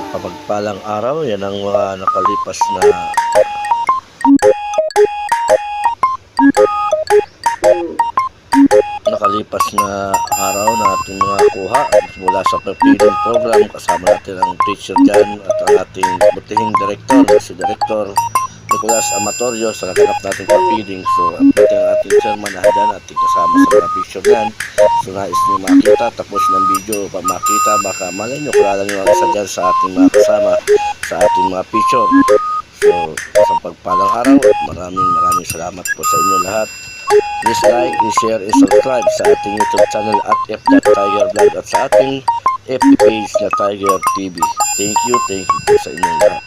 Mapagpalang araw, yan ang mga nakalipas na araw na ating mga kuha mula sa feeding program. Kasama natin ang teacher dyan at ang ating butihing director, si Director Nicolas Amatorio sa naganap natin feeding. So update ang ating chairman na dyan at kasama sa mga picture dyan. So nais nyo makita tapos ng video pa makita, baka malay nyo kilala nyo ang isa dyan sa ating mga kasama sa ating mga picture. So sa pagpalang araw, maraming salamat po sa inyo lahat. Please like, share, and subscribe sa ating YouTube channel at F.Tiger Vlog at sa ating FB page na Tiger TV. Thank you po sa inyong lahat.